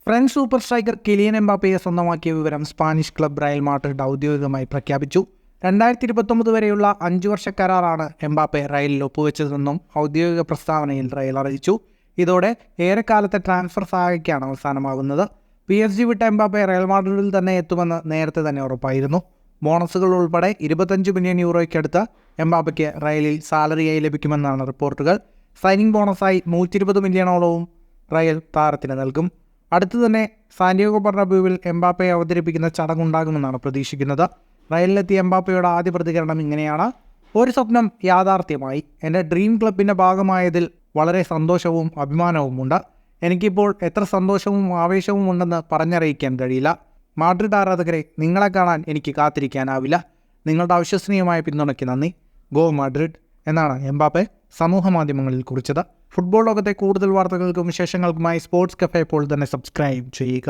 French super striker Kylian എംബാപ്പയെ സ്വന്തമാക്കിയ വിവരം Spanish club Real Madrid ഔദ്യോഗികമായി പ്രഖ്യാപിച്ചു. 2029 വരെയുള്ള 5 വർഷ കരാറാണ് എംബാപ്പെ റയലിൽ ഒപ്പുവെച്ചതെന്നും ഔദ്യോഗിക പ്രസ്താവനയിൽ റയൽ അറിയിച്ചു. ഇതോടെ ഏറെക്കാലത്തെ ട്രാൻസ്ഫർ സാഗയ്ക്കാണ് അവസാനമാകുന്നത്. PSG വിട്ട എംബാപ്പെ റയൽ മാഡ്രിഡിൽ തന്നെ എത്തുമെന്ന് നേരത്തെ തന്നെ ഉറപ്പായിരുന്നു. ബോണസുകൾ ഉൾപ്പെടെ 25 മില്യൺ യൂറോയ്ക്കടുത്ത് എംബാപ്പയ്ക്ക് റയലിൽ സാലറിയായി ലഭിക്കുമെന്നാണ് റിപ്പോർട്ടുകൾ. സൈനിങ് ബോണസായി 120 മില്യണോളവും റയൽ താരത്തിന് നൽകും. അടുത്തു തന്നെ സാന്റിയാഗോ ബെർണബ്യൂവിൽ എംബാപ്പയെ അവതരിപ്പിക്കുന്ന ചടങ്ങുണ്ടാകുമെന്നാണ് പ്രതീക്ഷിക്കുന്നത്. റയലിലെത്തിയ എംബാപ്പയുടെ ആദ്യ പ്രതികരണം ഇങ്ങനെയാണ്: ഒരു സ്വപ്നം യാഥാർത്ഥ്യമായി. എൻ്റെ ഡ്രീം ക്ലബിൻ്റെ ഭാഗമായതിൽ വളരെ സന്തോഷവും അഭിമാനവുമുണ്ട്. എനിക്കിപ്പോൾ എത്ര സന്തോഷവും ആവേശവും ഉണ്ടെന്ന് പറഞ്ഞറിയിക്കാൻ കഴിയില്ല. മാഡ്രിഡ് ആരാധകരെ, നിങ്ങളെ കാണാൻ എനിക്ക് കാത്തിരിക്കാനാവില്ല. നിങ്ങളുടെ അവിശ്വസനീയമായ പിന്തുണയ്ക്ക് നന്ദി. ഗോ മാഡ്രിഡ് എന്നാണ് എംബാപ്പെ സമൂഹ മാധ്യമങ്ങളിൽ കുറിച്ചത്. ഫുട്ബോൾ ലോകത്തെ കൂടുതൽ വാർത്തകൾക്കും വിശേഷങ്ങൾക്കുമായി സ്പോർട്സ് കഫേ ഇപ്പോൾ തന്നെ സബ്സ്ക്രൈബ് ചെയ്യുക.